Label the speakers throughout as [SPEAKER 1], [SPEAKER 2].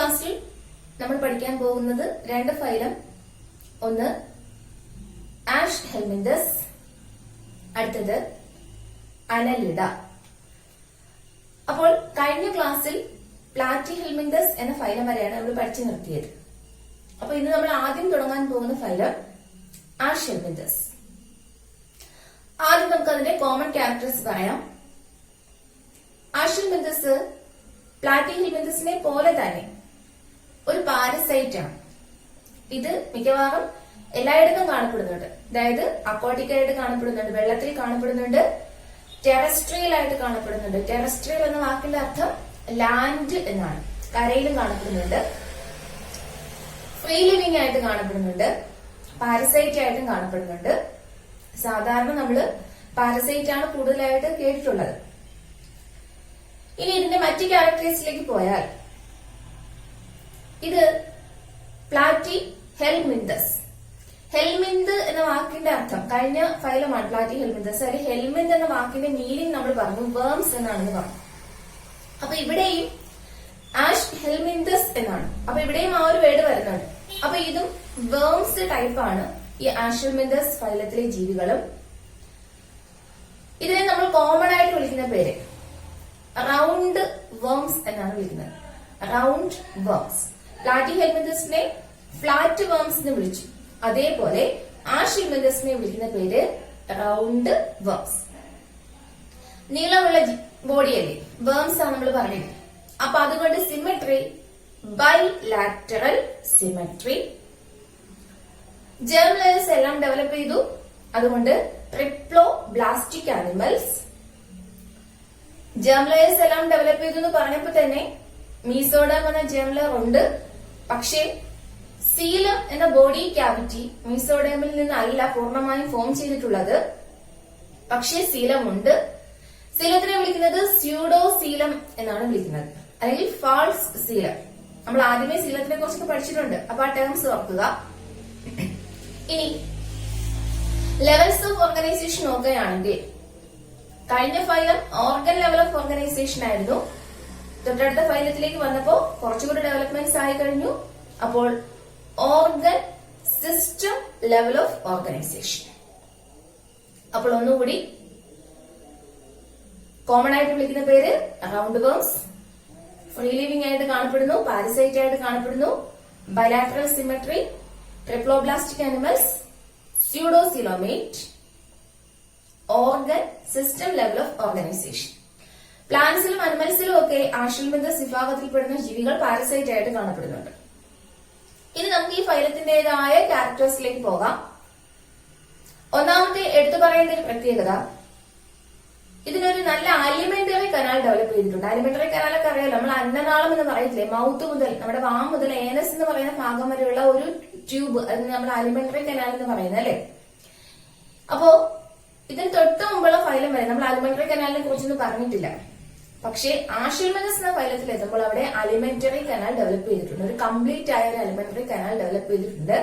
[SPEAKER 1] ക്ലാസ്സിൽ നമ്മൾ പഠിക്കാൻ പോകുന്നത് രണ്ട് ഫൈലം. ഒന്ന് ആഷ് ഹെൽമിന്തസ്, അടുത്തത് അനലിഡ. അപ്പോൾ കഴിഞ്ഞ ക്ലാസ്സിൽ പ്ലാറ്റി ഹെൽമിന്തസ് എന്ന ഫൈലം വരെയാണ് നമ്മൾ പഠിച്ചു നിർത്തിയത്. അപ്പൊ ഇന്ന് നമ്മൾ ആദ്യം തുടങ്ങാൻ പോകുന്ന ഫൈലം ആഷ് ഹെൽമിന്തസ്. ആദ്യം നമുക്ക് അതിന്റെ കോമൺ ക്യാരക്ടേഴ്സ് പറയാം. ആഷ് ഹെൽമിന്തസ് പ്ലാറ്റി ഹെൽമിന്തസിനെ പോലെ തന്നെ ഒരു പാരസൈറ്റ് ആണ്. ഇത് മിക്കവാറും എല്ലായിടത്തും കാണപ്പെടുന്നുണ്ട്. അതായത് അക്വാട്ടിക് ആയിട്ട് കാണപ്പെടുന്നുണ്ട്, വെള്ളത്തിൽ കാണപ്പെടുന്നുണ്ട്, ടെറസ്ട്രിയൽ ആയിട്ട് കാണപ്പെടുന്നുണ്ട്. ടെറസ്ട്രിയൽ എന്ന വാക്കിന്റെ അർത്ഥം ലാൻഡ് എന്നാണ്. കരയിലും കാണപ്പെടുന്നുണ്ട്, ഫ്രീ ലിവിംഗ് ആയിട്ട് കാണപ്പെടുന്നുണ്ട്, പാരസൈറ്റ് ആയിട്ടും കാണപ്പെടുന്നുണ്ട്. സാധാരണ നമ്മള് പാരസൈറ്റ് ആണ് കൂടുതലായിട്ട് കേട്ടിട്ടുള്ളത്. ഇനി ഇതിന്റെ മറ്റ് ക്യാരക്ടേഴ്സിലേക്ക് പോയാൽ, ഇത് പ്ലാറ്റി ഹെൽമിന്തസ്. ഹെൽമിന്ത് എന്ന വാക്കിന്റെ അർത്ഥം, കഴിഞ്ഞ ഫൈലമാണ് പ്ലാറ്റി ഹെൽമിന്തസ്. അതിൽ ഹെൽമിന്ത് എന്ന വാക്കിന്റെ മീനിങ് നമ്മൾ പറഞ്ഞു വേംസ് എന്നാണെന്ന് പറഞ്ഞു. അപ്പൊ ഇവിടെയും ആഷ് ഹെൽമിന്തസ് എന്നാണ്. അപ്പൊ ഇവിടെയും ആ ഒരു വേർഡ് വരുന്നുണ്ട്. അപ്പൊ ഇതും വേംസ് ടൈപ്പാണ് ഈ ആഷ് ഹെൽമിന്തസ് ഫൈലത്തിലെ ജീവികളും. ഇതിനെ നമ്മൾ കോമൺ ആയിട്ട് വിളിക്കുന്ന പേര് റൗണ്ട് വേംസ് എന്നാണ് വിളിക്കുന്നത്. Round worms. പ്ലാറ്റി ഹെൽമിന്തസിനെ ഫ്ലാറ്റ് വേംസ് എന്ന് വിളിച്ചു. അതേപോലെ ആഷ് ഹെൽമിന്തസിനെ വിളിക്കുന്ന പേര് റൗണ്ട് വേംസ്. നീളമുള്ള ബോഡിയല്ലേ, വേംസ് ആണ് നമ്മൾ പറഞ്ഞത്. അപ്പൊ അതുകൊണ്ട് സിമെട്രി, ബൈലാറ്ററൽ സിമെട്രി. ജെർം ലെയേഴ്സ് എല്ലാം ഡെവലപ്പ് ചെയ്തു. അതുകൊണ്ട് ട്രിപ്ലോബ്ലാസ്റ്റിക് ആനിമൽസ്. ജെർം ലെയേഴ്സ് എല്ലാം ഡെവലപ്പ് ചെയ്തു എന്ന് പറഞ്ഞപ്പോ തന്നെ മീസോഡേം എന്ന ജെർം ലെയർ ഉണ്ട്. പക്ഷേ സീലം എന്ന ബോഡി ക്യാവിറ്റി മീസോഡേമിൽ നിന്നല്ല പൂർണ്ണമായും ഫോം ചെയ്തിട്ടുള്ളത്. പക്ഷേ സീലം ഉണ്ട്. സീലത്തിനെ വിളിക്കുന്നത് സ്യൂഡോ സീലം എന്നാണ് വിളിക്കുന്നത്, അല്ലെങ്കിൽ ഫാൾസ് സീലം. നമ്മൾ ആദ്യമേ സീലത്തിനെ കുറിച്ചൊക്കെ പഠിച്ചിട്ടുണ്ട്. അപ്പൊ ആ ടേംസ് ഓർക്കുക. ഇനി ലെവൽസ് ഓഫ് ഓർഗനൈസേഷൻ നോക്കുകയാണെങ്കിൽ, കഴിഞ്ഞ phylum organ level of organisation ആയിരുന്നു. തൊട്ടടുത്ത ഫൈലത്തിലേക്ക് വന്നപ്പോ കുറച്ചുകൂടി ഡെവലപ്മെന്റ്സ് ആയി കഴിഞ്ഞു. അപ്പോൾ organ system level of organisation. അപ്പോൾ ഒന്നുകൂടി കോമൺ ആയിട്ട് വിളിക്കുന്ന പേര് റൗണ്ട് വേംസ്. ഫ്രീ ലിവിംഗ് ആയിട്ട് കാണപ്പെടുന്നു, പാരസൈറ്റ് ആയിട്ട് കാണപ്പെടുന്നു, bilateral symmetry, triploblastic animals, pseudocoelomate, organ system level of organization. പ്ലാന്റ്സിലും അനിമൽസിലും ഒക്കെ ആഷ് ഹെൽമിന്തസ് വിഭാഗത്തിൽപ്പെടുന്ന ജീവികൾ പാരസൈറ്റ് ആയിട്ട് കാണപ്പെടുന്നുണ്ട്. ഇനി നമുക്ക് ഈ ഫൈലത്തിന്റേതായ ക്യാരക്ടേഴ്സിലേക്ക് പോകാം. ഒന്നാമത്തെ എടുത്തു പറയേണ്ട ഒരു പ്രത്യേകത, ഇതിനൊരു നല്ല ആലിമെന്ററി കനാൽ ഡെവലപ്പ് ചെയ്തിട്ടുണ്ട്. ആലിമെന്ററി കനാലൊക്കെ അറിയാലോ, നമ്മൾ അന്നനാളം എന്ന് പറയത്തില്ലേ, മൗത്ത് മുതൽ നമ്മുടെ വാ മുതൽ ഏനസ് എന്ന് പറയുന്ന ഭാഗം വരെയുള്ള ഒരു ട്യൂബ്, അതിന് നമ്മൾ ആലിമെന്ററി കനാൽ എന്ന് പറയുന്നത് അല്ലെ. അപ്പോ ഇതിന് തൊട്ട് മുമ്പുള്ള ഫൈലം വരെ നമ്മൾ ആലിമെന്ററി കനാലിനെ കുറിച്ചൊന്നും പറഞ്ഞിട്ടില്ല. പക്ഷേ ആഷ് ഹെൽമിന്തസ് എന്ന ഫൈലത്തിൽ എത്തുമ്പോൾ അവിടെ അലിമെന്ററി കനാൽ ഡെവലപ്പ് ചെയ്തിട്ടുണ്ട്. ഒരു കംപ്ലീറ്റ് ആയ ഒരു അലിമെന്ററി കനാൽ ഡെവലപ്പ് ചെയ്തിട്ടുണ്ട്.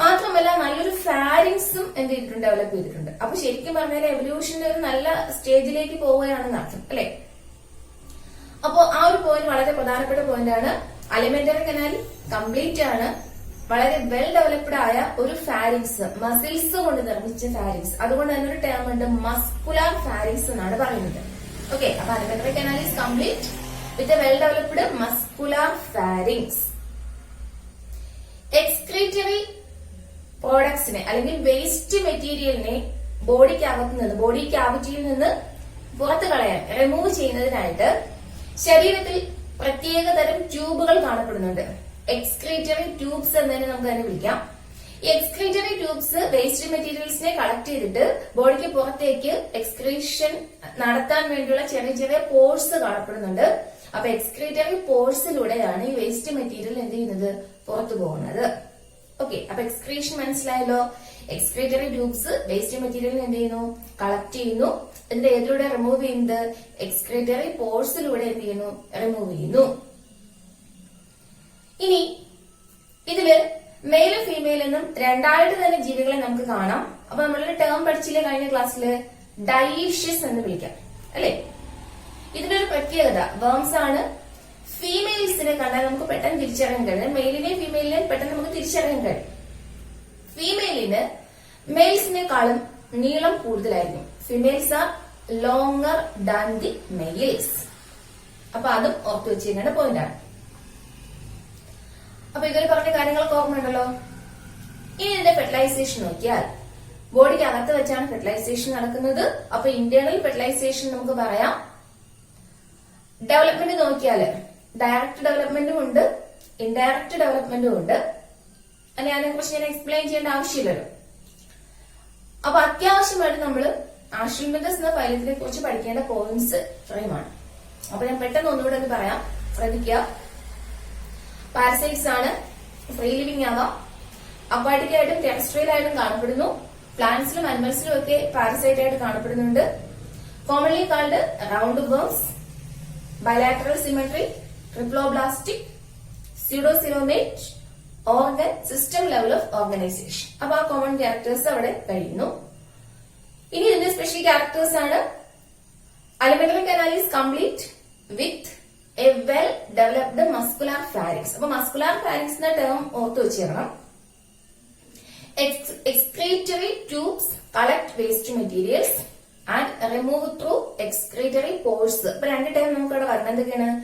[SPEAKER 1] മാത്രമല്ല നല്ലൊരു ഫാരിങ്സും എന്ത് ചെയ്തിട്ടുണ്ട്, ഡെവലപ്പ് ചെയ്തിട്ടുണ്ട്. അപ്പൊ ശരിക്കും പറഞ്ഞാൽ എവല്യൂഷന്റെ ഒരു നല്ല സ്റ്റേജിലേക്ക് പോവുകയാണെന്ന് അർത്ഥം അല്ലെ. അപ്പോ ആ ഒരു പോയിന്റ് വളരെ പ്രധാനപ്പെട്ട പോയിന്റ് ആണ്. അലിമെന്ററി കനാൽ കംപ്ലീറ്റ് ആണ്. വളരെ വെൽ ഡെവലപ്ഡ് ആയ ഒരു ഫാരിങ്സ്, മസിൽസ് കൊണ്ട് നിർമ്മിച്ച ഫാരിങ്സ്. അതുകൊണ്ട് തന്നെ ഒരു ടേം ഉണ്ട്, മസ്കുലാർ ഫാരിങ്സ് എന്നാണ് പറയുന്നത്. ഓക്കെ, അപ്പൊ alimentary canal is complete with a well developed muscular pharynx. Excretory പ്രോഡക്ട്സിനെ അല്ലെങ്കിൽ വേസ്റ്റ് മെറ്റീരിയലിനെ ബോഡിക്കകത്ത് നിന്ന്, ബോഡി ക്യാവിറ്റിയിൽ നിന്ന് പുറത്തു കളയാൻ, റിമൂവ് ചെയ്യുന്നതിനായിട്ട് ശരീരത്തിൽ പ്രത്യേകതരം ട്യൂബുകൾ കാണപ്പെടുന്നുണ്ട്. എക്സ്ക്രീറ്ററി ട്യൂബ്സ് എന്നതിനെ നമുക്ക് തന്നെ വിളിക്കാം. ഈ എക്സ്ക്രീറ്ററി ട്യൂബ്സ് വേസ്റ്റ് മെറ്റീരിയൽസിനെ കളക്ട് ചെയ്തിട്ട് ബോഡിക്ക് പുറത്തേക്ക് എക്സ്ക്രീഷൻ നടത്താൻ വേണ്ടിയുള്ള ചെറിയ ചെറിയ പോഴ്സ് കാണപ്പെടുന്നുണ്ട്. അപ്പൊ എക്സ്ക്രീറ്ററി പോഴ്സിലൂടെയാണ് ഈ വേസ്റ്റ് മെറ്റീരിയൽ എന്ത് ചെയ്യുന്നത്, പുറത്തു പോകുന്നത്. ഓക്കെ, അപ്പൊ എക്സ്ക്രീഷൻ മനസ്സിലായല്ലോ. എക്സ്ക്രീറ്ററി ട്യൂബ്സ് വേസ്റ്റ് മെറ്റീരിയൽ എന്ത് ചെയ്യുന്നു, കളക്ട് ചെയ്യുന്നു. ഇതിന്റെ ഏതിലൂടെ റിമൂവ് ചെയ്യുന്നത്, എക്സ്ക്രീറ്ററി പോഴ്സിലൂടെ എന്ത് ചെയ്യുന്നു, റിമൂവ് ചെയ്യുന്നു. ഇനി ഇതില് മെയിലും ഫീമെയിൽ എന്നും രണ്ടായിട്ട് തന്നെ ജീവികളെ നമുക്ക് കാണാം. അപ്പൊ നമ്മളൊരു ടേം പഠിച്ചില്ലേ കഴിഞ്ഞ ക്ലാസ്സില്, ഡൈഷ്യസ് എന്ന് വിളിക്കാം അല്ലെ. ഇതിന്റെ ഒരു പ്രത്യേകത വേംസ് ആണ്, ഫീമെയിൽസിനെ കണ്ടാൽ നമുക്ക് പെട്ടെന്ന് തിരിച്ചറിയാൻ കഴിയും. മെയിലിനെയും ഫീമെയിലിനെയും പെട്ടെന്ന് നമുക്ക് തിരിച്ചറിയാൻ കഴിയും. ഫീമെയിലിന് മെയിൽസിനെക്കാളും നീളം കൂടുതലായിരിക്കും. Females are longer than the males. അപ്പൊ അതും ഓർത്തു വെച്ചിരിക്കേണ്ട പോയിന്റ് ആണ്. അപ്പൊ ഇതിൽ പറഞ്ഞ കാര്യങ്ങളൊക്കെ ഓർമ്മയുണ്ടല്ലോ. ഇനി ഇതിന്റെ ഫെർട്ടിലൈസേഷൻ നോക്കിയാൽ ബോഡിക്ക് അകത്ത് വെച്ചാണ് ഫെർട്ടിലൈസേഷൻ നടക്കുന്നത്. അപ്പൊ ഇന്റേണൽ ഫെർട്ടിലൈസേഷൻ നമുക്ക് പറയാം. ഡെവലപ്മെന്റ് നോക്കിയാല് ഡയറക്റ്റ് ഡെവലപ്മെന്റും ഉണ്ട്, ഇൻഡയറക്റ്റ് ഡെവലപ്മെന്റും ഉണ്ട്. അല്ലെ, അതിനെക്കുറിച്ച് ഞാൻ എക്സ്പ്ലെയിൻ ചെയ്യേണ്ട ആവശ്യമില്ലല്ലോ. അപ്പൊ അത്യാവശ്യമായിട്ട് നമ്മൾ ആഷ്ലിമെന്റസ് എന്ന ഫൈലത്തിനെ കുറിച്ച് പഠിക്കേണ്ട പോയിന്റ്സ് ഇത്രയുമാണ്. അപ്പൊ ഞാൻ പെട്ടെന്ന് ഒന്നുകൂടെ ഒന്ന് പറയാം, ശ്രദ്ധിക്കുക. പാരസൈറ്റ്സ് ആണ്, ഫ്രീ ലിവിംഗ് ആവാം, അക്വാട്ടിക് ആയിട്ടും ടെറസ്ട്രിയൽ ആയിട്ടും കാണപ്പെടുന്നു. പ്ലാന്റ്സിലും അനിമൽസിലും ഒക്കെ പാരസൈറ്റ് ആയിട്ട് കാണപ്പെടുന്നുണ്ട്. Commonly called round worms, bilateral symmetry, triploblastic, pseudocoelomate, organ system level of organization. അപ്പൊ ആ കോമൺ ക്യാരക്ടേഴ്സ് അവിടെ കഴിയുന്നു. ഇനി ഇതിന്റെ സ്പെഷ്യൽ ക്യാരക്ടേഴ്സ് ആണ്. Alimentary canal is complete with a well developed muscular pharynx. അപ്പൊ മസ്കുലാർ ഫാരിങ്സ് എന്ന ടേം ഓർത്തു വെച്ചേക്കണം. Excretory tubes collect waste materials and remove through excretory pores. ഇപ്പൊ രണ്ട് ടേം നമുക്ക് ഇവിടെ വരുന്നത് എന്തൊക്കെയാണ്?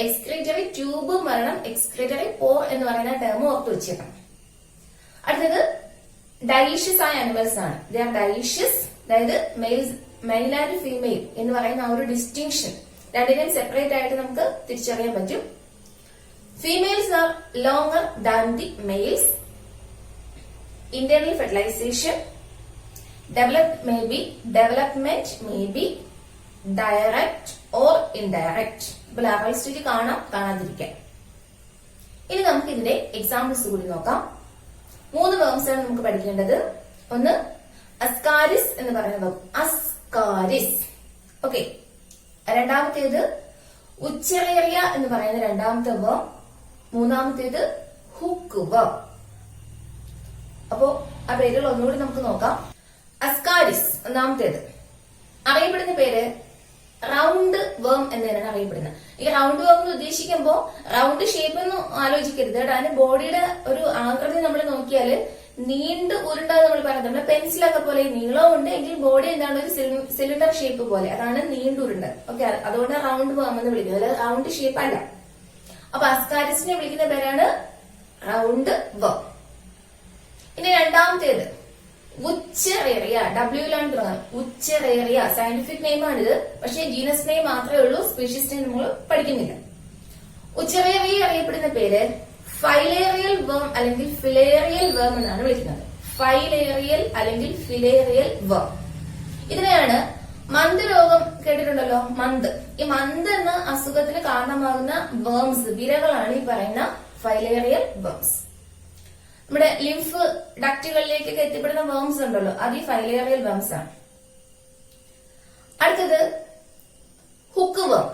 [SPEAKER 1] എക്സ്ക്രീറ്ററി ട്യൂബ് വരണം, എക്സ്ക്രീറ്ററി പോർ എന്ന് പറയുന്ന ടേം ഓർത്ത് വെച്ചേക്കണം. അടുത്തത് ഡൈഷ്യസ് ആയ അനിമൽസ് ആണ്. ദേ ആർ ഡൈഷ്യസ്, അതായത് മെയിൽ ആൻഡ് ഫീമെയിൽ എന്ന് പറയുന്ന ആ ഒരു ഡിസ്റ്റിങ്ഷൻ രണ്ടിനെയും സെപ്പറേറ്റ് ആയിട്ട് നമുക്ക് തിരിച്ചറിയാൻ പറ്റും. Females are longer than the males. Internal fertilization, development may be direct or indirect. ഇപ്പൊ ലാർവൽ സ്റ്റേജ് കാണാം, കാണാതിരിക്കാം. ഇനി നമുക്ക് ഇതിന്റെ എക്സാമ്പിൾസ് കൂടി നോക്കാം. 3 വേർബ്സ് ആണ് നമുക്ക് പഠിക്കേണ്ടത്. ഒന്ന് അസ്കാരിസ് എന്ന് പറയുന്ന വേർബ്, അസ്കാരിസ്. ഓക്കെ. രണ്ടാമത്തേത് ഉച്ചറേറിയ എന്ന് പറയുന്ന രണ്ടാമത്തെ വേർബ്. മൂന്നാമത്തേത് ഹുക്ക് വേർബ്. അപ്പോ ആ പേരുകൾ ഒന്നുകൂടി നമുക്ക് നോക്കാം. അസ്കാരിസ് ഒന്നാമത്തേത്, അറിയപ്പെടുന്ന പേര് റൗണ്ട് വേം എന്നതിനാണ് അറിയപ്പെടുന്നത്. ഈ റൗണ്ട് വേം എന്ന് ഉദ്ദേശിക്കുമ്പോൾ റൗണ്ട് ഷേപ്പ് ഒന്നും ആലോചിക്കരുത് കേട്ടോ. അതിന്റെ ബോഡിയുടെ ഒരു ആകൃതി നമ്മൾ നോക്കിയാല് നീണ്ട് ഉരുണ്ടാന്ന് നമ്മൾ പറയുന്നത്. നമ്മുടെ പെൻസിലൊക്കെ പോലെ നീളവും ഉണ്ട്, എങ്കിൽ ബോഡി എന്താണ് ഒരു സിലിണ്ടർ ഷേപ്പ് പോലെ, അതാണ് നീണ്ടുരുണ്ട്. ഓക്കെ, അതുകൊണ്ട് റൗണ്ട് വേം എന്ന് വിളിക്കുന്നത്, അതായത് റൗണ്ട് ഷേപ്പ് അല്ല. അപ്പൊ അസ്കാരിസിനെ വിളിക്കുന്ന പേരാണ് റൗണ്ട് വേം. ഇനി രണ്ടാമത്തേത് ഉച്ചറേറിയ, ഡബ്ല്യൂലാണ് തുടങ്ങാം. ഉച്ചറേറിയ സയന്റിഫിക് നെയിം ആണിത്, പക്ഷേ ജീനസ് നെയിം മാത്രമേ ഉള്ളൂ, സ്പീഷീസ് നെയിം നമ്മൾ പഠിക്കുന്നില്ല. ഉച്ചറേറിയ അറിയപ്പെടുന്ന പേര് ഫൈലേറിയൽ വേം അല്ലെങ്കിൽ ഫിലേറിയൽ വേം എന്നാണ് വിളിക്കുന്നത്. ഫൈലേറിയൽ അല്ലെങ്കിൽ ഫിലേറിയൽ വേം. ഇതിനെയാണ് മന്ത് രോഗം കേട്ടിട്ടുണ്ടല്ലോ, മന്ത്. ഈ മന്ത് എന്ന അസുഖത്തിന് കാരണമാകുന്ന വേംസ്, വിരകളാണ് ഈ പറയുന്ന ഫൈലേറിയൽ വേംസ്. നമ്മുടെ ലിംഫ് ഡക്റ്റുകളിലേക്കൊക്കെ എത്തിപ്പെടുന്ന വേംസ് ഉണ്ടല്ലോ, അത് ഈ ഫൈലേറിയൽ വേംസ് ആണ്. അടുത്തത് ഹുക്ക് വേം.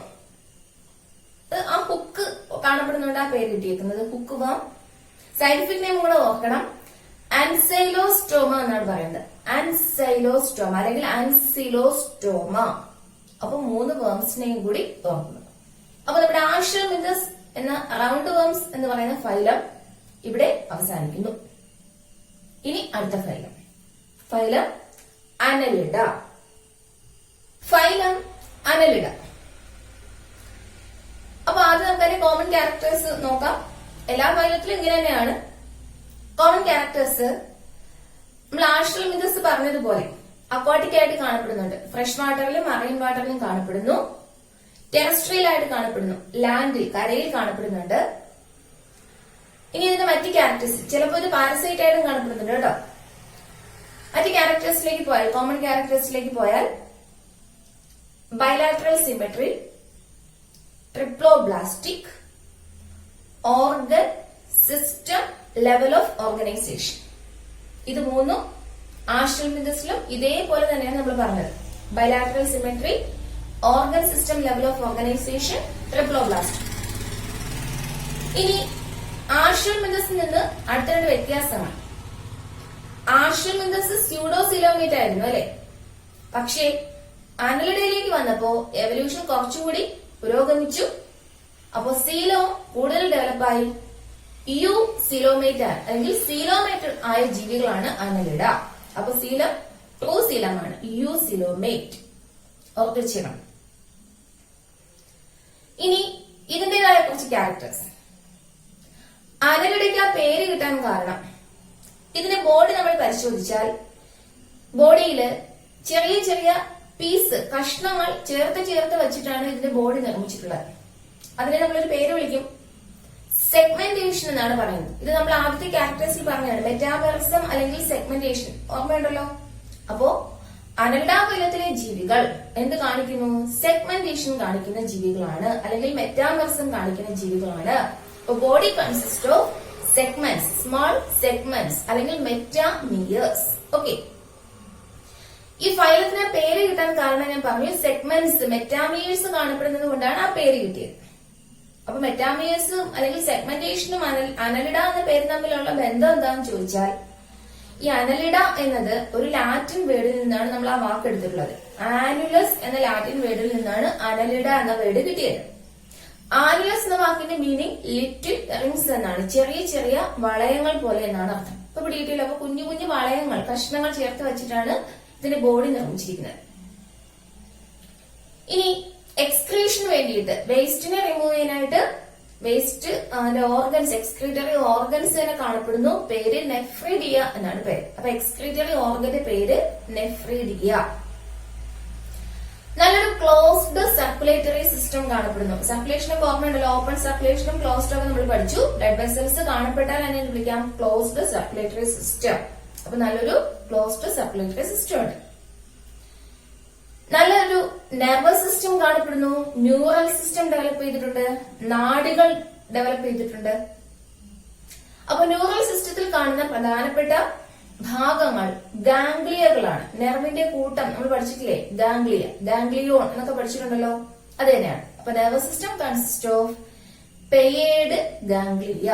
[SPEAKER 1] ആ ഹുക്ക് കാണപ്പെടുന്നുണ്ട്, ആ പേര് കിട്ടിയിരിക്കുന്നത് ഹുക്ക് വേം. സയന്റിഫിക് നെയിം കൂടെ ഓർക്കണം, ആൻസൈലോസ്റ്റോമ എന്നാണ് പറയുന്നത്. ആൻസൈലോസ്റ്റോമ അല്ലെങ്കിൽ ആൻസിലോസ്റ്റോമ. അപ്പൊ 3 വേംസിനെയും കൂടി ഓർക്കണം. അപ്പൊ നമ്മുടെ ആഷ്ട്രോമിന്തസ് എന്ന റൗണ്ട് വേംസ് എന്ന് പറയുന്ന ഫൈലം ഇവിടെ അവസാനിക്കുന്നു. ഇനി അടുത്ത phylum, phylum annelida. Phylum annelida. അപ്പൊ ആദ്യം നമുക്ക് കോമൺ ക്യാരക്ടേഴ്സ് നോക്കാം. എല്ലാ ഫൈലത്തിലും ഇങ്ങനെ തന്നെയാണ്. കോമൺ ക്യാരക്ടേഴ്സ് നമ്മൾ ആഷ്ട്രോമിന്തസ് പറഞ്ഞതുപോലെ അക്വാട്ടിക് ആയിട്ട് കാണപ്പെടുന്നുണ്ട്. ഫ്രഷ് വാട്ടറിലും മറൈൻ വാട്ടറിലും കാണപ്പെടുന്നു. ടെറസ്ട്രിയൽ ആയിട്ട് കാണപ്പെടുന്നു, ലാൻഡിൽ കരയിൽ കാണപ്പെടുന്നുണ്ട്. ഇനി ഇതിന്റെ മറ്റ് ക്യാരക്ടേഴ്സ്, ചിലപ്പോൾ ഇത് പാരസൈറ്റ് ആയിട്ടും കാണപ്പെടുന്നുണ്ട് കേട്ടോ. മറ്റ് ക്യാരക്ടേഴ്സിലേക്ക് പോയാൽ, കോമൺ ക്യാരക്ടേഴ്സിലേക്ക് പോയാൽ bilateral symmetry, triploblastic, organ system level of organisation. ഇത് 3 ആഷ്ട്രോമിന്തസിലും ഇതേപോലെ തന്നെയാണ് നമ്മൾ പറഞ്ഞത്. Bilateral symmetry, organ system level of organisation, triploblastic. ഇനി ആഷ്ട്രോമിന്തസിൽ നിന്ന് അടുത്ത 2 വ്യത്യാസമാണ്. ആഷ്ട്രോമിന്തസ് സ്യൂഡോസിലോമേറ്റ് ആയിരുന്നു അല്ലെ, പക്ഷേ അനലിഡയിലേക്ക് വന്നപ്പോ എവല്യൂഷൻ കുറച്ചുകൂടി പുരോഗമിച്ചു. അപ്പൊ സീലോം കൂടുതൽ ഡെവലപ്പായി യു സീലോമേറ്റ് അല്ലെങ്കിൽ സീലോമേറ്റ് ആയ ജീവികളാണ് അനലിഡ. അപ്പൊ സീലം ട്രൂ സീലമാണ്, യു സീലോമേറ്റ് ഓർത്തിരിക്കണം. ഇനി ഇതിന്റേതായ കുറച്ച് ക്യാരക്ടേഴ്സ്. അനലിഡയ്ക്ക് ആ പേര് കിട്ടാൻ കാരണം ഇതിന്റെ ബോഡി നമ്മൾ പരിശോധിച്ചാൽ ബോഡിയില് ചെറിയ ചെറിയ പീസ് കഷ്ണങ്ങൾ ചേർത്ത് വെച്ചിട്ടാണ് ഇതിന്റെ ബോഡി നിർമ്മിച്ചിട്ടുള്ളത്. അതിനെ നമ്മളൊരു പേര് വിളിക്കും സെഗ്മെന്റേഷൻ എന്നാണ് പറയുന്നത്. ഇത് നമ്മൾ ആദ്യത്തെ ക്യാരക്ടേഴ്സിൽ പറഞ്ഞതാണ്, മെറ്റാമോർഫിസം അല്ലെങ്കിൽ സെഗ്മെന്റേഷൻ. ഓർമ്മയുണ്ടല്ലോ? അപ്പോ അനലിഡ ഫൈലത്തിലെ ജീവികൾ എന്ത് കാണിക്കുന്നു? സെഗ്മെന്റേഷൻ കാണിക്കുന്ന ജീവികളാണ്, അല്ലെങ്കിൽ മെറ്റാമോർഫിസം കാണിക്കുന്ന ജീവികളാണ്. Body consist of segments, small segments അല്ലെങ്കിൽ മെറ്റാമിയേഴ്സ്. ഓക്കെ, ഈ ഫൈലത്തിന് പേര് കിട്ടാൻ കാരണം ഞാൻ പറഞ്ഞു സെഗ്മെന്റ്സ്, മെറ്റാമിയേഴ്സ് കാണപ്പെടുന്നത് കൊണ്ടാണ് ആ പേര് കിട്ടിയത്. അപ്പൊ മെറ്റാമിയേഴ്സും അല്ലെങ്കിൽ സെഗ്മെന്റേഷനും അനലിഡ എന്ന പേര് തമ്മിലുള്ള ബന്ധം എന്താണെന്ന് ചോദിച്ചാൽ, ഈ അനലിഡ എന്നത് ഒരു ലാറ്റിൻ വേർഡിൽ നിന്നാണ് നമ്മൾ ആ വാക്ക് എടുത്തിട്ടുള്ളത്. ആനുലസ് എന്ന ലാറ്റിൻ വേർഡിൽ നിന്നാണ് അനലിഡ എന്ന വേർഡ് കിട്ടിയത്. ആനുലസ് എന്ന വാക്കിന്റെ മീനിങ് ലിറ്റിൽ റിങ്സ് എന്നാണ്, ചെറിയ ചെറിയ വളയങ്ങൾ പോലെ എന്നാണ് അർത്ഥം. ഇപ്പൊ പിടിയിട്ടില്ല. അപ്പൊ കുഞ്ഞു കുഞ്ഞു വളയങ്ങൾ, കഷ്ണങ്ങൾ ചേർത്ത് വെച്ചിട്ടാണ് ഇതിന്റെ ബോഡി നിർമ്മിച്ചിരിക്കുന്നത്. ഇനി എക്സ്ക്രീഷന് വേണ്ടിയിട്ട്, വേസ്റ്റിനെ റിമൂവ് ചെയ്യാനായിട്ട് വേസ്റ്റ് ഓർഗൻസ്, എക്സ്ക്രീറ്ററി ഓർഗൻസ് തന്നെ കാണപ്പെടുന്നു. പേര് നെഫ്രിഡിയ എന്നാണ് പേര്. അപ്പൊ എക്സ്ക്രീറ്ററി ഓർഗന്റെ പേര് നെഫ്രിഡിയ. നല്ലൊരു ക്ലോസ്ഡ് സർക്കുലേറ്ററി സിസ്റ്റം കാണപ്പെടുന്നു. സർക്കുലേഷൻ ഒക്കെ ഓർമ്മയുണ്ടല്ലോ, ഓപ്പൺ സർക്കുലേഷനും ക്ലോസ്ഡ് ഒക്കെ നമ്മൾ പഠിച്ചു. ബ്ലഡ് വെസൽസ് കാണപ്പെട്ടാൽ അതിനെ വിളിക്കാം ക്ലോസ്ഡ് സർക്കുലേറ്ററി സിസ്റ്റം. അപ്പൊ നല്ലൊരു ക്ലോസ്ഡ് സർക്കുലേറ്ററി സിസ്റ്റം ഉണ്ട്. നല്ലൊരു നെർവസ് സിസ്റ്റം കാണപ്പെടുന്നു. ന്യൂറൽ സിസ്റ്റം ഡെവലപ്പ് ചെയ്തിട്ടുണ്ട്. നാഡികൾ ഡെവലപ്പ് ചെയ്തിട്ടുണ്ട്. അപ്പൊ ന്യൂറൽ സിസ്റ്റത്തിൽ കാണുന്ന പ്രധാനപ്പെട്ട ഭാഗങ്ങൾ ഗാംഗ്ലിയകളാണ്. നെർവിന്റെ കൂട്ടം നമ്മൾ പഠിച്ചിട്ടില്ലേ? ഗാംഗ്ലിയ, ഗാംഗ്ലിയോൺ എന്നൊക്കെ പഠിച്ചിട്ടുണ്ടല്ലോ, അത് തന്നെയാണ്. അപ്പൊ nervous system consist of paired ganglia.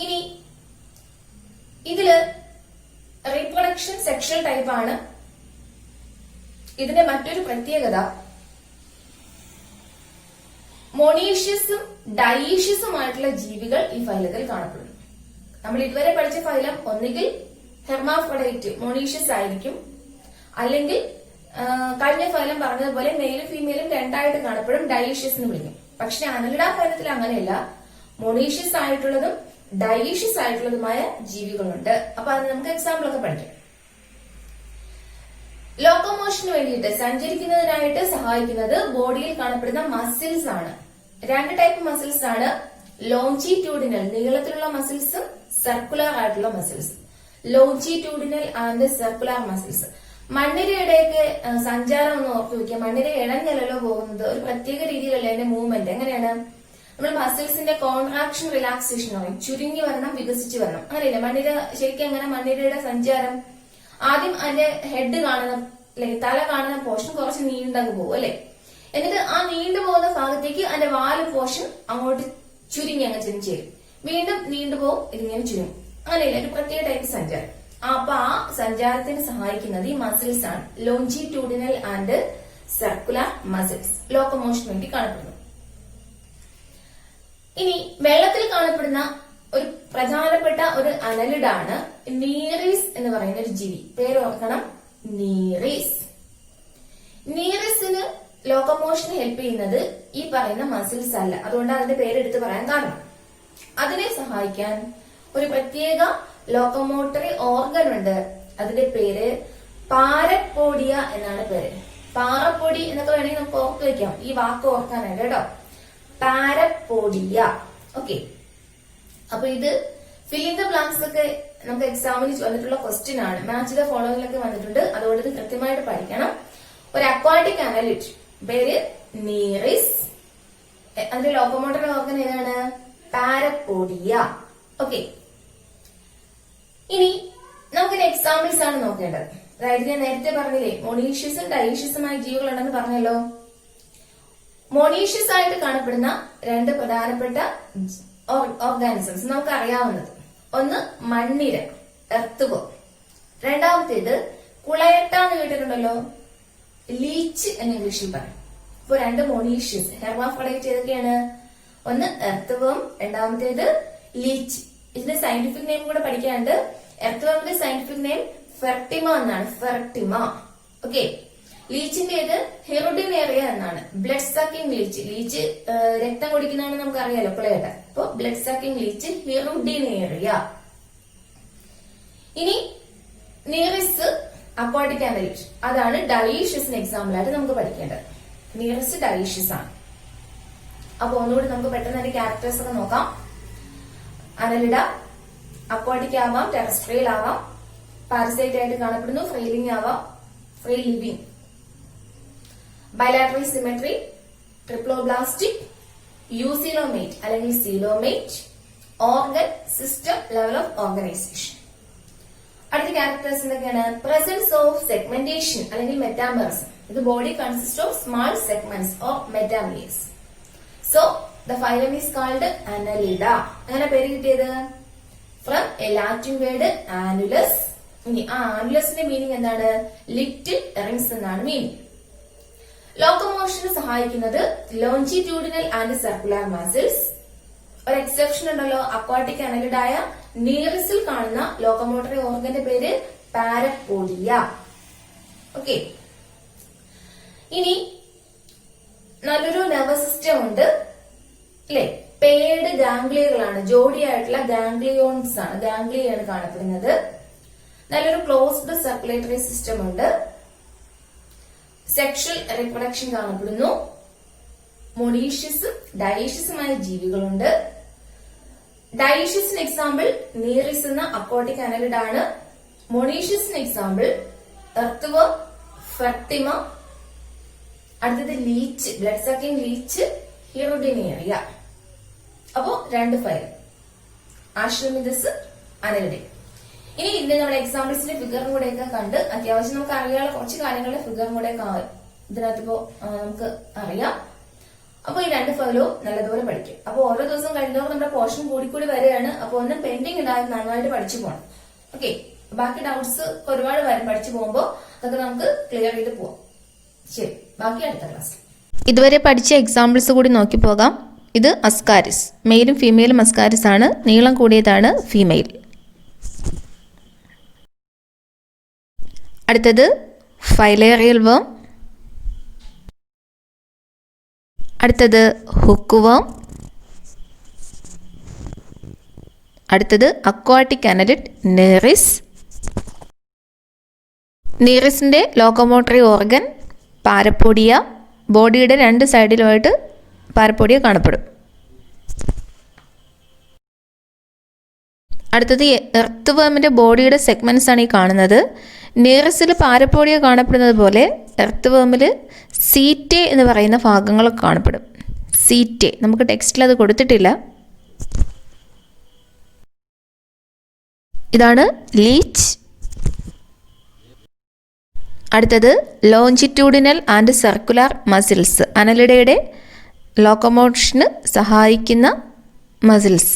[SPEAKER 1] ഇനി ഇതില് റീപ്രൊഡക്ഷൻ സെക്ഷൽ ടൈപ്പ് ആണ്. ഇതിന്റെ മറ്റൊരു പ്രത്യേകത മൊണീഷ്യസും ഡയീഷ്യസുമായിട്ടുള്ള ജീവികൾ ഈ ഫൈലത്തിൽ കാണപ്പെടുന്നു. നമ്മൾ ഇതുവരെ പഠിച്ച ഫൈലം ഒന്നുകിൽ ഹെർമാഫ്രൊഡൈറ്റ് മൊണീഷ്യസ് ആയിരിക്കും, അല്ലെങ്കിൽ കഴിഞ്ഞ ഫൈലം പറഞ്ഞതുപോലെ മെയിലും ഫീമെയിലും രണ്ടായിട്ട് കാണപ്പെടും, ഡയീഷ്യസ് എന്ന് വിളിക്കും. പക്ഷെ അനലിഡ ഫൈലത്തിൽ അങ്ങനെയല്ല, മൊണീഷ്യസ് ആയിട്ടുള്ളതും ഡയീഷ്യസ് ആയിട്ടുള്ളതുമായ ജീവികളുണ്ട്. അപ്പൊ അത് നമുക്ക് എക്സാമ്പിൾ ഒക്കെ പഠിക്കാം. ലോക്കോമോഷന് വേണ്ടിയിട്ട്, സഞ്ചരിക്കുന്നതിനായിട്ട് സഹായിക്കുന്നത് ബോഡിയിൽ കാണപ്പെടുന്ന മസിൽസ് ആണ്. രണ്ട് ടൈപ്പ് മസിൽസ് ആണ്, ലോഞ്ചിറ്റ്യൂഡിനൽ നീളത്തിലുള്ള മസിൽസും സർക്കുലർ ആയിട്ടുള്ള muscles. Longitudinal and circular muscles. മണ്ണിരയുടെയൊക്കെ സഞ്ചാരം ഒന്ന് ഓർത്തു വയ്ക്കുക. മണ്ണിര ഇടഞ്ഞല്ലോ പോകുന്നത്, ഒരു പ്രത്യേക രീതിയിലല്ലേ അതിന്റെ മൂവ്മെന്റ്. എങ്ങനെയാണ്? നമ്മൾ മസിൽസിന്റെ കോൺട്രാക്ഷൻ റിലാക്സേഷൻ പറയും. ചുരുങ്ങി വരണം, വികസിച്ച് വരണം, അങ്ങനെയല്ലേ മണ്ണിര ശരിക്കും? അങ്ങനെ മണ്ണിരയുടെ സഞ്ചാരം ആദ്യം അതിന്റെ ഹെഡ് കാണുന്ന, അല്ലെങ്കിൽ തല കാണുന്ന പോർഷൻ കുറച്ച് നീണ്ടങ്ങ് പോകും അല്ലെ, എന്നിട്ട് ആ നീണ്ടു പോകുന്ന ഭാഗത്തേക്ക് അതിന്റെ വാല് പോർഷൻ അങ്ങോട്ട് ചുരുങ്ങി അങ്ങ് ചേരും, വീണ്ടും നീണ്ടുപോകും, ഇതിങ്ങനെ ചുരുങ്ങും, അങ്ങനെയല്ലേ ഒരു പ്രത്യേക ടൈപ്പ് സഞ്ചാരം. അപ്പൊ ആ സഞ്ചാരത്തിന് സഹായിക്കുന്നത് ഈ മസിൽസ് ആണ്, ലോഞ്ചിറ്റ്യൂഡിനൽ ആൻഡ് സർക്കുലർ മസിൽസ്. ലോക്കോമോഷന് വേണ്ടി കാണപ്പെടുന്നു. ഇനി വെള്ളത്തിൽ കാണപ്പെടുന്ന ഒരു പ്രധാനപ്പെട്ട ഒരു അനലിഡാണ് നീറീസ് എന്ന് പറയുന്ന ഒരു ജീവി. പേര് ഓർക്കണം, നീറീസ്. നീറീസിന് ലോക്കോമോഷന് ഹെൽപ്പ് ചെയ്യുന്നത് ഈ പറയുന്ന മസിൽസ് അല്ല, അതുകൊണ്ട് അതിന്റെ പേരെടുത്ത് പറയാൻ കാരണം അതിനെ സഹായിക്കാൻ ഒരു പ്രത്യേക ലോക്കോമോട്ടറി ഓർഗൻ ഉണ്ട്. അതിന്റെ പേര് പാരപ്പോഡിയ എന്നാണ് പേര്. പാറപ്പൊടി എന്നൊക്കെ വേണമെങ്കിൽ നമുക്ക് ഓർത്ത് വെക്കാം, ഈ വാക്ക് ഓർക്കാനായിട്ട് കേട്ടോ. പാരപ്പോഡിയ. ഓക്കെ, അപ്പൊ ഇത് ഫിൽ ഇൻ ദ ബ്ലാങ്ക്സ് ഒക്കെ നമുക്ക് എക്സാമിന് വന്നിട്ടുള്ള ക്വസ്റ്റ്യൻ ആണ്. മാച്ച് ദ ഫോളോവിലൊക്കെ വന്നിട്ടുണ്ട്, അതുകൊണ്ട് ഇത് കൃത്യമായിട്ട് പഠിക്കണം. ഒരു അക്വാട്ടിക് അനലിഡ്, പേര് നീറിസ്. അതിന്റെ ലോക്കോമോട്ടറി ഓർഗൻ ഏതാണ്? പാരപ്പോഡിയ. ഓക്കെ, ഇനി നമുക്കിത് എക്സാമ്പിൾസ് ആണ് നോക്കേണ്ടത്. അതായത് ഞാൻ നേരത്തെ പറഞ്ഞില്ലേ മൊണീഷ്യസും ഡയീഷ്യസുമായ ജീവികളുണ്ടെന്ന് പറഞ്ഞല്ലോ. മൊണീഷ്യസ് ആയിട്ട് കാണപ്പെടുന്ന രണ്ട് പ്രധാനപ്പെട്ട ഓർഗാനിസംസ് നമുക്ക് അറിയാവുന്നത്, ഒന്ന് മണ്ണിര, എർത്തുവോ. രണ്ടാമത്തേത് കുളയട്ട എന്ന് കേട്ടിട്ടുണ്ടല്ലോ, ലീച്ച് എന്ന് ഇംഗ്ലീഷിൽ പറയും. അപ്പൊ രണ്ട് മൊണീഷ്യസ് ഹെർമാഫ്രോഡൈറ്റ് ഏതൊക്കെയാണ്? ഒന്ന് എർത്ത്-വർം, രണ്ടാമത്തേത് ലീച്ച്. ഇതിന്റെ സയന്റിഫിക് നെയിം കൂടെ പഠിക്കാണ്ട്. എർത്ത്-വർമിന്റെ സയന്റിഫിക് നെയിം ഫെർട്ടിമ എന്നാണ്. ഫെർട്ടിമ. ഓക്കെ. ലീച്ചിന്റേത് ഹെറുഡിനേറിയ എന്നാണ്. Blood sucking leech. ലീച്ച് രക്തം കുടിക്കുന്നതാണ് നമുക്ക് അറിയാലോ പിള്ളേരുടെ. അപ്പൊ ബ്ലഡ് സക്കിംഗ് ലീച്ച് ഹെറുഡിനേറിയ. ഇനി നീറിസ് അക്വാട്ടിക് അനലിഡ്, അതാണ് ഡൈഷ്യസിന് എക്സാമ്പിൾ ആയിട്ട് നമുക്ക് പഠിക്കേണ്ടത്. നീറിസ് ഡൈഷ്യസ് ആണ്. അപ്പൊ ഒന്നുകൂടി നമുക്ക് പെട്ടെന്ന് അതിന്റെ ക്യാരക്ടേഴ്സ് ഒക്കെ നോക്കാം. അനലിഡ അക്വാട്ടിക് ആവാം, ടെറസ്ട്രിയൽ ആവാം, പാരസൈറ്റ് ആയിട്ട് കാണപ്പെടുന്നു, ഫ്രീ ലിവിംഗ് ആവാം, free living. Bilateral symmetry, triploblastic, eucoelomate അല്ലെങ്കിൽ coelomate, organ, system, level of organisation. അടുത്ത ക്യാരക്ടേഴ്സ് എന്തൊക്കെയാണ്? പ്രസൻസ് ഓഫ് സെഗ്മെന്റേഷൻ അല്ലെങ്കിൽ മെറ്റാമേഴ്സം. ഇത് body consist of small segments or metameres. So the phylum is called Annelida. അങ്ങനെ പേര് കിട്ടിയത് from a Latin word annulus. ഇനി ആ ആനുലസിന്റെ മീനിങ് എന്താണ്? ലിറ്റിൽ റിങ്സ് എന്നാണ് മീനിങ്. ലോക്കോമോഷന് സഹായിക്കുന്നത് ലോഞ്ചിറ്റ്യൂഡിനൽ ആൻഡ് സർക്കുലർ മസിൽസ്. ഒരു എക്സെപ്ഷൻ ഉണ്ടല്ലോ, അക്വാട്ടിക് അനലിഡായ നീറിസിൽ കാണുന്ന ലോക്കോമോട്ടറി ഓർഗന്റെ പേര് പാരപ്പോഡിയ. ഓക്കെ. ഇനി നല്ലൊരു നെർവസ് സിസ്റ്റം ഉണ്ട് അല്ലെ. പെയർഡ് ഗാംഗ്ലിയകളാണ്, ജോഡിയായിട്ടുള്ള ഗാംഗ്ലിയോൺസ് ആണ്, ഗാംഗ്ലിയാണ് കാണപ്പെടുന്നത്. നല്ലൊരു ക്ലോസ്ഡ് സർക്കുലേറ്ററി സിസ്റ്റം ഉണ്ട്. സെക്ഷൽ റീപ്രൊഡക്ഷൻ കാണപ്പെടുന്നു. മൊണീഷ്യസും ഡയേഷ്യസുമായ ജീവികളുണ്ട്. ഡയേഷ്യസിന് എക്സാമ്പിൾ നീറിസ് എന്ന അക്വാട്ടിക് അനലിഡ് ആണ്. മൊണീഷ്യസിന് എക്സാമ്പിൾ എർത്ത്-വർം, ഫെർട്ടിമ. അടുത്തത് ലീച്ച്, ബ്ലഡ് സക്കിംഗ് ലീച്ച്, ഹെറുഡിനേറിയ. അപ്പോ രണ്ട് ഫയൽ, ആശ്രമിതസ്, അനലിഡ്. ഇനി ഇതിന്റെ നമ്മുടെ എക്സാമ്പിൾസിന്റെ ഫിഗറും കൂടെ ഒക്കെ കണ്ട് അത്യാവശ്യം നമുക്ക് അറിയാനുള്ള കുറച്ച് കാര്യങ്ങളുടെ ഫിഗറും കൂടെ ഇതിനകത്ത് ഇപ്പോ നമുക്ക് അറിയാം. അപ്പൊ ഈ രണ്ട് ഫയലും നല്ലതുപോലെ പഠിക്കും. അപ്പൊ ഓരോ ദിവസം കഴിയുന്നവർ നമ്മുടെ പോർഷൻ കൂടിക്കൂടി വരികയാണ്. അപ്പൊ ഒന്നും പെൻഡിങ് ഉണ്ടായത് നന്നായിട്ട് പഠിച്ചു പോകണം. ഓക്കെ. ബാക്കി ഡൗട്ട്സ് ഒരുപാട് പഠിച്ചു പോകുമ്പോൾ അതൊക്കെ നമുക്ക് ക്ലിയർ ചെയ്ത് പോവാം. ശരി, ബാക്കി അടുത്ത ക്ലാസ്സിൽ.
[SPEAKER 2] ഇതുവരെ പഠിച്ച എക്സാമ്പിൾസ് കൂടി നോക്കി പോകാം. ഇത് അസ്കാരിസ്, മെയിലും ഫീമെയിലും അസ്കാരിസ് ആണ്. നീളം കൂടിയതാണ് ഫീമെയിൽ. അടുത്തത് ഫൈലേറിയൽ വർം. അടുത്തത് ഹുക്ക് വർം. അടുത്തത് അക്വാട്ടിക് അനലിഡ് നീറിസ്. നീറിസിന്റെ ലോക്കോമോട്ടറി ഓർഗൻ പാരപ്പോഡിയ. ബോഡിയുടെ രണ്ട് സൈഡിലുമായിട്ട് പാരപ്പോഡിയ കാണപ്പെടും. അടുത്തത് എർത്ത് വർമിന്റെ ബോഡിയുടെ സെഗ്മെന്റ്സ് ആണ് ഈ കാണുന്നത്. നീറിസിൽ പാരപ്പോഡിയ കാണപ്പെടുന്നത് പോലെ എർത്ത് വർമിൽ സീറ്റെ എന്ന് പറയുന്ന ഭാഗങ്ങളൊക്കെ കാണപ്പെടും. സീറ്റെ നമുക്ക് ടെക്സ്റ്റിൽ അത് കൊടുത്തിട്ടില്ല. ഇതാണ് ലീച്ച്. അടുത്തത് ലോഞ്ചിറ്റ്യൂഡിനൽ ആൻഡ് സർക്കുലർ മസിൽസ്, അനലിഡയുടെ ലോക്കോമോഷന് സഹായിക്കുന്ന മസിൽസ്.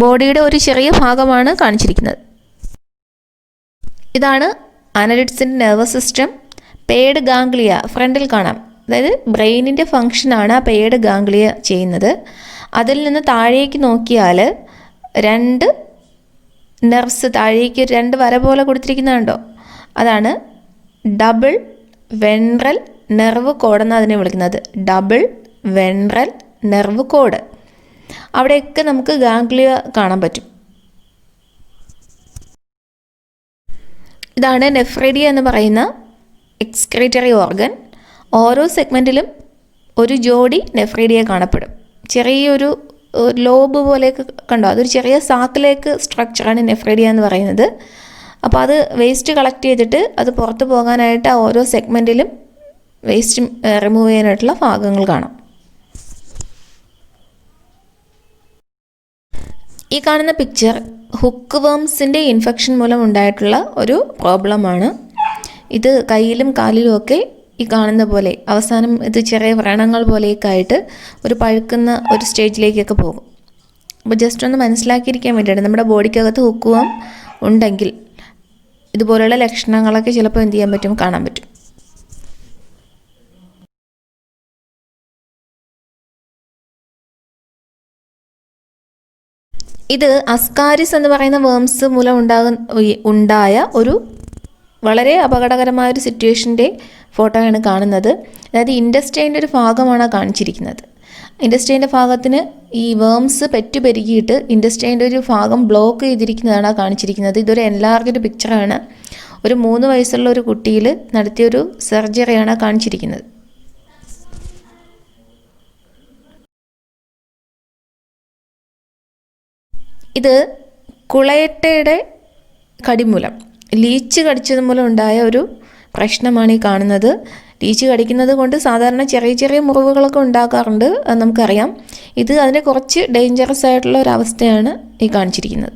[SPEAKER 2] ബോഡിയുടെ ഒരു ചെറിയ ഭാഗമാണ് കാണിച്ചിരിക്കുന്നത്. ഇതാണ് അനലിഡ്സിൻ്റെ നെർവസ് സിസ്റ്റം. പെയർഡ് ഗാംഗ്ലിയ ഫ്രണ്ടിൽ കാണാം. അതായത് ബ്രെയിനിൻ്റെ ഫങ്ഷനാണ് ആ പെയർഡ് ഗാംഗ്ലിയ ചെയ്യുന്നത്. അതിൽ നിന്ന് താഴേക്ക് നോക്കിയാൽ രണ്ട് നെർവ്സ് താഴേക്ക് രണ്ട് വര പോലെ കൊടുത്തിരിക്കുന്നുണ്ടോ, അതാണ് ഡബിൾ വെൻട്രൽ നെർവ് കോഡ് എന്ന് അതിനെ വിളിക്കുന്നത്. Double ventral nerve code. അവിടെയൊക്കെ നമുക്ക് ഗാംഗ്ലിയ കാണാൻ പറ്റും. ഇതാണ് നെഫ്രേഡിയ എന്ന് പറയുന്ന എക്സ്ക്രീറ്ററി ഓർഗൻ. ഓരോ സെഗ്മെൻറ്റിലും ഒരു ജോഡി നെഫ്രേഡിയ കാണപ്പെടും. ചെറിയൊരു ലോബ് പോലെയൊക്കെ കണ്ടോ, അതൊരു ചെറിയ സാക്കിലേക്ക് സ്ട്രക്ചറാണ് നെഫ്രേഡിയ എന്ന് പറയുന്നത്. അപ്പോൾ അത് വേസ്റ്റ് കളക്ട് ചെയ്തിട്ട് അത് പുറത്ത് പോകാനായിട്ട് ആ ഓരോ സെഗ്മെൻറ്റിലും വേസ്റ്റ് റിമൂവ് ചെയ്യാനായിട്ടുള്ള ഭാഗങ്ങൾ കാണാം. ഈ കാണുന്ന പിക്ചർ ഹുക്ക് വർംസിൻ്റെ ഇൻഫെക്ഷൻ മൂലം ഉണ്ടായിട്ടുള്ള ഒരു പ്രോബ്ലമാണ്. ഇത് കയ്യിലും കാലിലും ഒക്കെ ഈ കാണുന്ന പോലെ അവസാനം ഇത് ചെറിയ വ്രണങ്ങൾ പോലെയൊക്കെ ആയിട്ട് ഒരു പഴുക്കുന്ന ഒരു സ്റ്റേജിലേക്കൊക്കെ പോകും. അപ്പോൾ ജസ്റ്റ് ഒന്ന് മനസ്സിലാക്കിയിരിക്കാൻ വേണ്ടിയിട്ട് നമ്മുടെ ബോഡിക്കകത്ത് ഹുക്ക് വർം ഉണ്ടെങ്കിൽ ഇതുപോലുള്ള ലക്ഷണങ്ങളൊക്കെ ചിലപ്പോൾ എന്ത് ചെയ്യാൻ പറ്റും, കാണാൻ പറ്റും. ഇത് അസ്കാരിസ് എന്ന് പറയുന്ന വേംസ് മൂലം ഉണ്ടായ ഒരു വളരെ അപകടകരമായ ഒരു സിറ്റുവേഷൻ്റെ ഫോട്ടോയാണ് കാണുന്നത്. അതായത് ഇൻഡസ്ട്രീൻ്റെ ഒരു ഭാഗമാണ് കാണിച്ചിരിക്കുന്നത്. ഇൻഡസ്ട്രീൻ്റെ ഭാഗത്തിന് ഈ വേംസ് പെരുകിയിട്ട് ഇൻഡസ്ട്രീൻ്റെ ഒരു ഭാഗം ബ്ലോക്ക് ചെയ്തിരിക്കുന്നതാണ് കാണിച്ചിരിക്കുന്നത്. ഇതൊരു എൻലാർജ്ഡ് പിക്ചറാണ്. ഒരു 3 വയസ്സുള്ള ഒരു കുട്ടിയിൽ നടത്തിയൊരു സർജറിയാണ് കാണിച്ചിരിക്കുന്നത്. ഇത് കുളയട്ടയുടെ കടിമൂലം, ലീച്ച് കടിച്ചത് മൂലം ഉണ്ടായ ഒരു പ്രശ്നമാണ് ഈ കാണുന്നത്. ലീച്ച് കടിക്കുന്നത് കൊണ്ട് സാധാരണ ചെറിയ ചെറിയ മുറിവുകളൊക്കെ ഉണ്ടാക്കാറുണ്ട്, അത് നമുക്കറിയാം. ഇത് അതിനെ കുറച്ച് ഡേഞ്ചറസ് ആയിട്ടുള്ള ഒരവസ്ഥയാണ് ഈ കാണിച്ചിരിക്കുന്നത്.